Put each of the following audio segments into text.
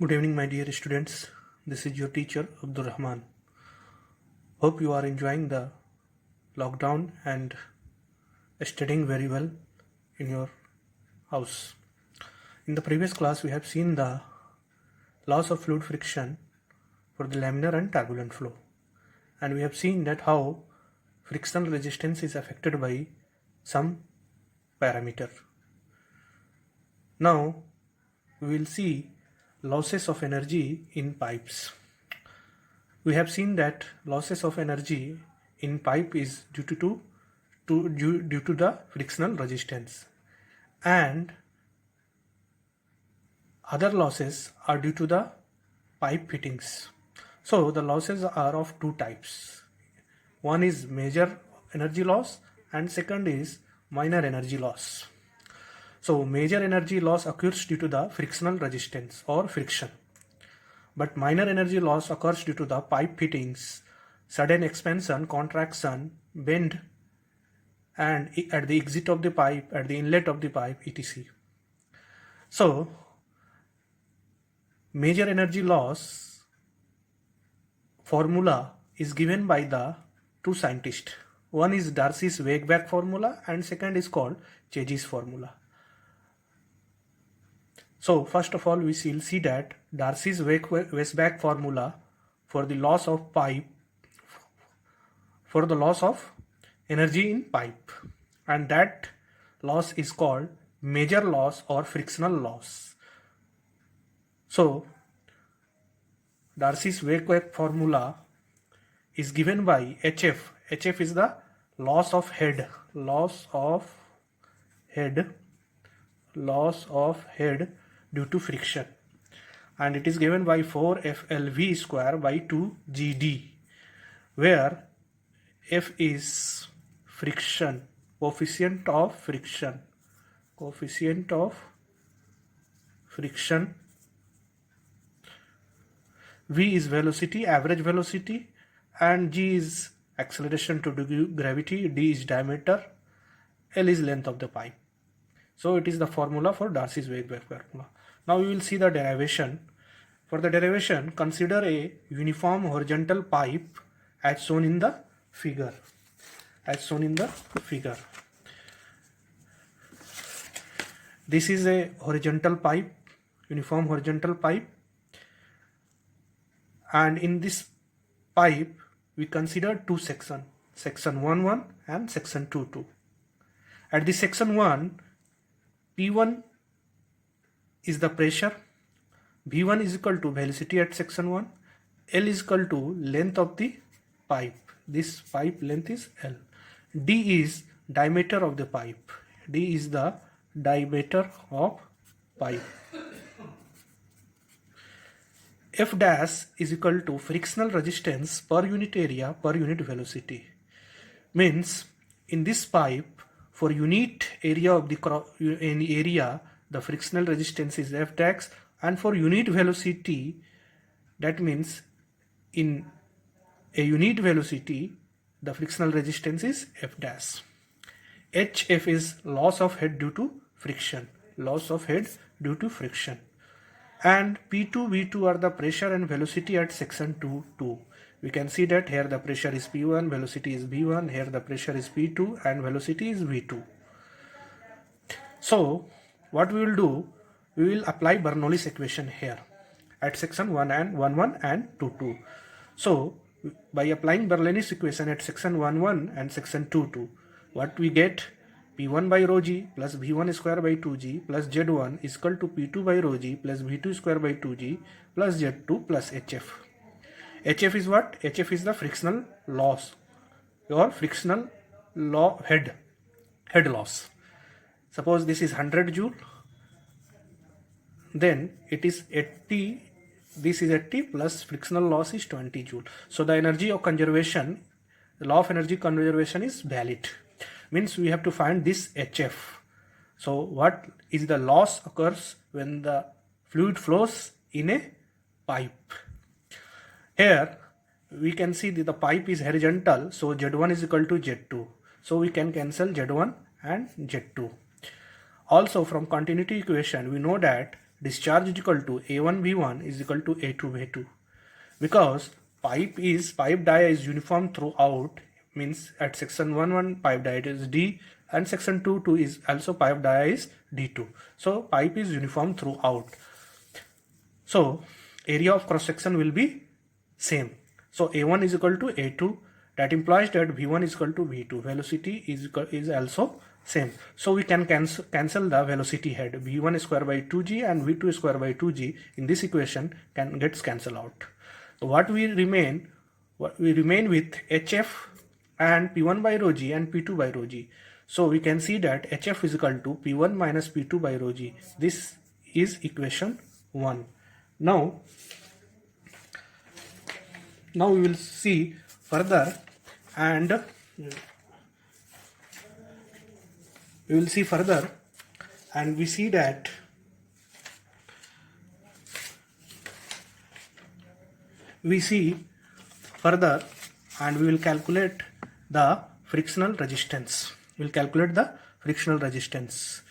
Good evening, my dear students. This is your teacher Abdul Rahman. Hope you are enjoying the lockdown and studying very well in your house. In the previous class, we have seen the laws of fluid friction for the laminar and turbulent flow, and we have seen that how frictional resistance is affected by some parameter. Now we will see losses of energy in pipes. We have seen that losses of energy in pipe is due to the frictional resistance, and other losses are due to the pipe fittings. So the losses are of two types. One is major energy loss and second is minor energy loss. So major energy loss occurs due to the frictional resistance or friction, but minor energy loss occurs due to the pipe fittings, sudden expansion, contraction, bend, and at the exit of the pipe, at the inlet of the pipe, etc. So major energy loss formula is given by the two scientists. One is Darcy's Weisbach formula and second is called Chezy's formula. So first of all, we will see that Darcy's Weisbach formula for the loss of pipe, for the loss of energy in pipe, and that loss is called major loss or frictional loss. So Darcy's Weisbach formula is given by HF. HF is the loss of head due to friction, and it is given by 4FLV square by 2GD, where F is friction, coefficient of friction, V is velocity, average velocity, and G is acceleration to gravity, D is diameter, L is length of the pipe. So it is the formula for Darcy's Weisbach formula. Now we will see the derivation. For the derivation, consider a uniform horizontal pipe as shown in the figure. This is a horizontal pipe, uniform horizontal pipe, and in this pipe we consider two sections, section 1 and section 2. At the section 1, P1 is the pressure, V1 is equal to velocity at section 1, L is equal to length of the pipe. This pipe length is L. D is diameter of the pipe. F dash is equal to frictional resistance per unit area per unit velocity. Means in this pipe, for unit area of the frictional resistance is F dash, and for unit velocity, that means in a unit velocity the frictional resistance is F dash. HF is loss of head due to friction, and P2, V2 are the pressure and velocity at section 2. We can see that here the pressure is P1, velocity is V1, here the pressure is P2 and velocity is V2. So what we will do, we will apply Bernoulli's equation here at section 1 and 2. So by applying Bernoulli's equation at section 1 and section 2, what we get, P1 by rho g plus V1 square by 2g plus Z1 is equal to P2 by rho g plus V2 square by 2g plus Z2 plus HF. HF is what? HF is the frictional loss or frictional head loss. Suppose this is 100 joule, then it is 80, this is 80 plus frictional loss is 20 joule. So the energy of conservation, the law of energy conservation is valid. Means we have to find this HF. So what is the loss occurs when the fluid flows in a pipe? Here we can see that the pipe is horizontal, so Z1 is equal to Z2. So we can cancel Z1 and Z2. Also from continuity equation we know that discharge is equal to A1 V1 is equal to A2 V2, because pipe dia is uniform throughout, means at section 1 pipe dia is D, and section 2 is also pipe dia is D2. So pipe is uniform throughout. So area of cross section will be same. So A1 is equal to A2. That implies that V1 is equal to V2. Velocity is also same. So we can cancel the velocity head. V1 square by 2g and V2 square by 2g in this equation gets cancelled out. So what we remain with HF and P1 by rho g and P2 by rho g. So we can see that HF is equal to P1 minus P2 by rho g. This is equation 1. Now we will see further, and we see that we will calculate the frictional resistance.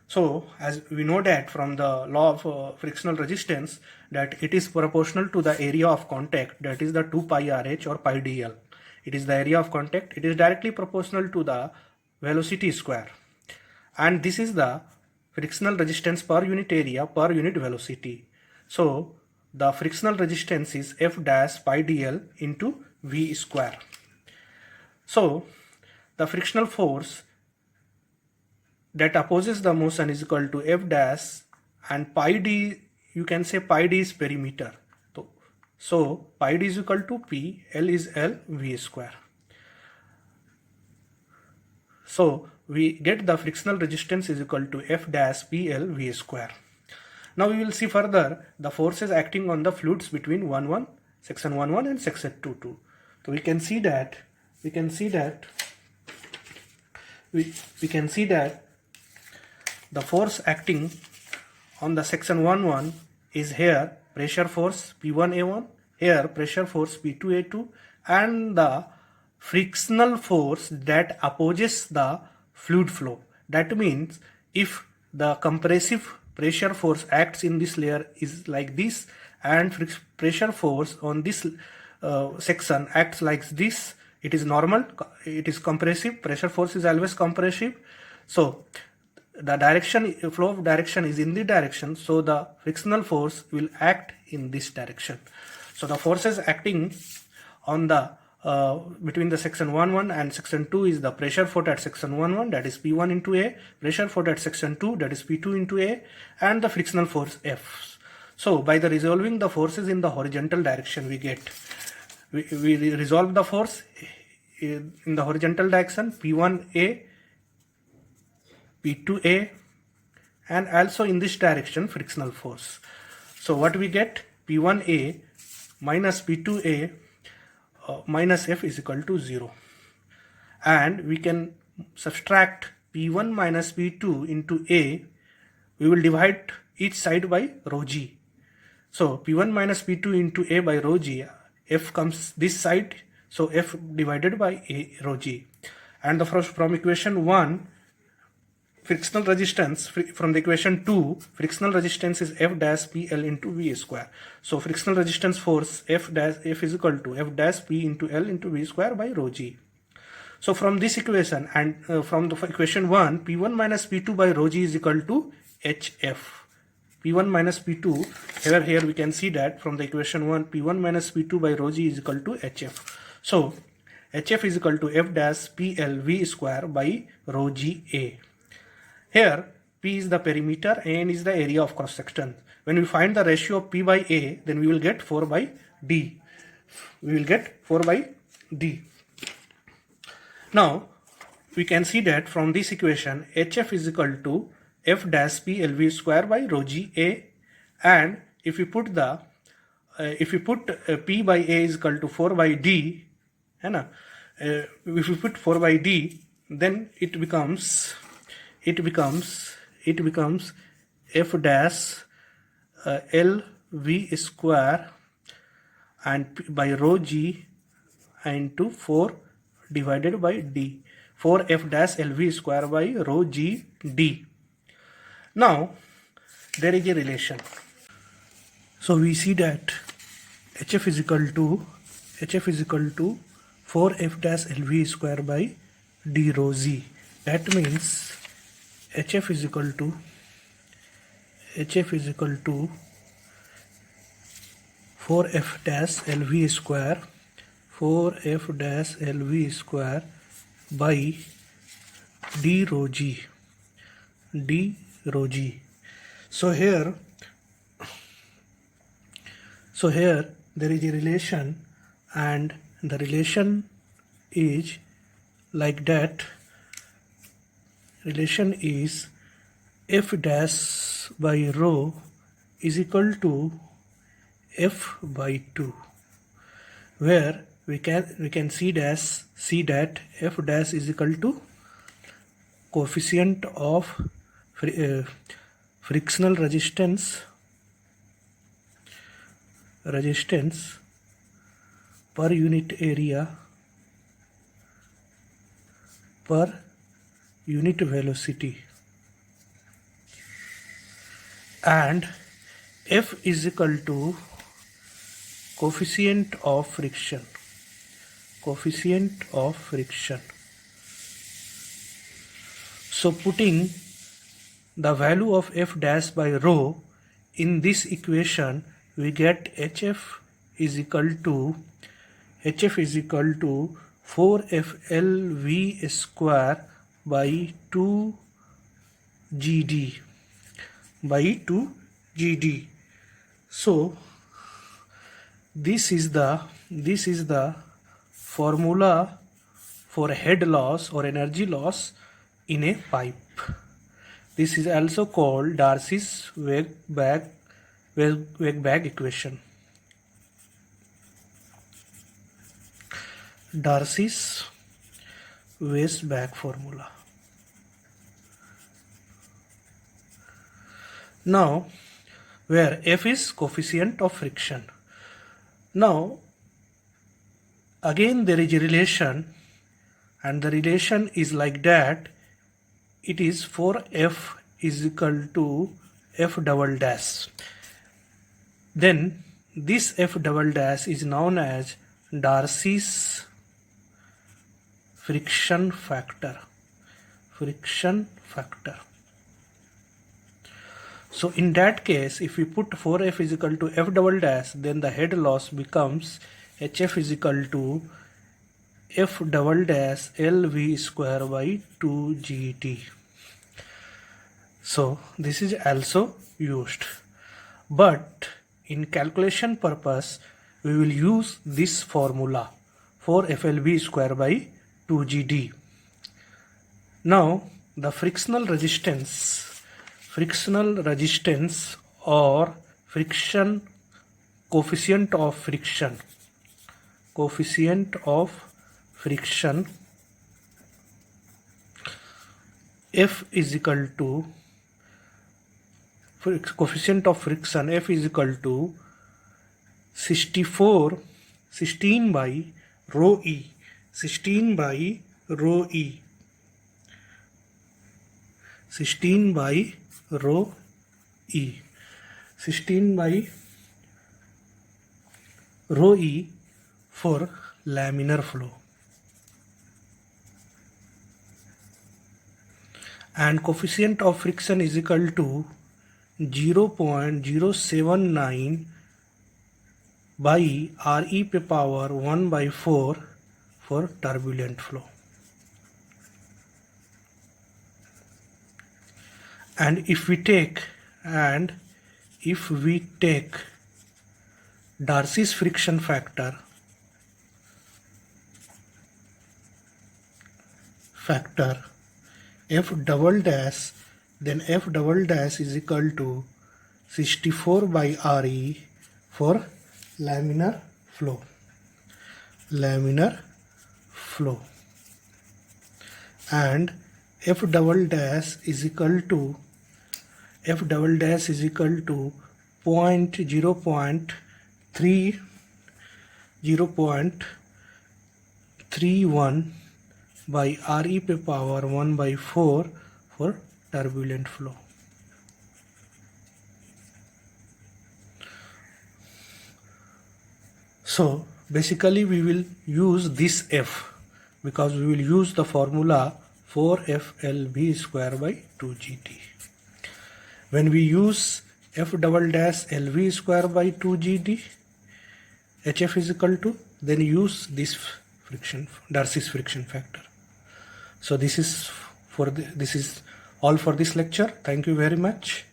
So as we know that from the law of frictional resistance, that it is proportional to the area of contact, that is the 2 pi RH or pi dl. It is the area of contact. It is directly proportional to the velocity square, and this is the frictional resistance per unit area per unit velocity. So the frictional resistance is F dash pi dl into V square. So the frictional force that opposes the motion is equal to F dash, and pi d, you can say pi d is perimeter. So pi d is equal to P, L is L, V square. So we get the frictional resistance is equal to F dash P L V square. Now we will see further the forces acting on the fluids between section 1 and section 2. So we can see that the force acting on the section 1 is here pressure force P1A1, here pressure force P2A2, and the frictional force that opposes the fluid flow. That means if the compressive pressure force acts in this layer is like this, and pressure force on this section acts like this, it is normal, it is compressive, pressure force is always compressive. So the flow of direction is in the direction, so the frictional force will act in this direction. So the forces acting on the between the section 1 and section 2 is the pressure force at section 1, that is P1 into A, pressure force at section 2, that is P2 into A, and the frictional force F. So by the resolving the forces in the horizontal direction, we resolve the force in the horizontal direction, P1A, P2A, and also in this direction frictional force. So what we get, P1A minus P2A minus F is equal to 0, and we can subtract P1 minus P2 into A. We will divide each side by rho g. So P1 minus P2 into A by rho g, F comes this side, so F divided by A rho g. And from equation 1, frictional resistance, from the equation 2, frictional resistance is F dash PL into V square. So frictional resistance force F is equal to F dash P into L into V square by rho g. So from this equation and from the equation 1, P1 minus P2 by rho g is equal to HF. P1 minus P2, here we can see that from the equation 1, P1 minus P2 by rho g is equal to HF. So HF is equal to F dash PL V square by rho g A. Here P is the perimeter, N is the area of cross section. When we find the ratio of P by A, then we will get 4 by D. Now we can see that from this equation HF is equal to F dash P LV square by rho g A, and if we put P by A is equal to 4 by D, if we put 4 by D, then it becomes F dash L V square and by rho g into 4 divided by D, 4 F dash LV square by rho g D. Now there is a relation. So we see that HF is equal to 4F dash LV square by d rho z. That means HF is equal to 4F dash LV square by d rho g. So here there is a relation, and the relation is like that. Relation is F dash by rho is equal to F by 2, where we can see that F dash is equal to coefficient of frictional resistance per unit area per unit velocity, and F is equal to coefficient of friction. So putting the value of F dash by rho in this equation, we get HF is equal to 4FLV square by 2GD. So this is the formula for head loss or energy loss in a pipe. This is also called Darcy's Weisbach equation. Darcy's Weisbach formula. Now, where F is coefficient of friction. Now, again there is a relation, and the relation is like that. It is 4F is equal to F double dash. Then this F double dash is known as Darcy's friction factor. So in that case, if we put 4F is equal to F double dash, then the head loss becomes HF is equal to F double dash LV square by 2GT. So this is also used, but in calculation purpose we will use this formula for FLV square by 2GD. Now the frictional resistance or friction coefficient of friction F is equal to coefficient of friction F is equal to 16 by rho E. 16 by rho E for laminar flow, and coefficient of friction is equal to 0.079 by Re पे power 1 by 4 for turbulent flow. And if we take Darcy's friction factor F double dash, then F double dash is equal to 64 by Re for laminar flow. And F double dash is equal to 0.31 by Re पे power 1 by 4 for turbulent flow. So basically we will use this F because we will use the formula 4FLV square by 2GT. When we use F double dash LV square by 2GT, HF is equal to, then use this friction, Darcy's friction factor. So this is all for this lecture. Thank you very much.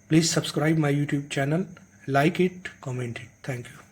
Please subscribe my YouTube channel, like it, comment it. Thank you.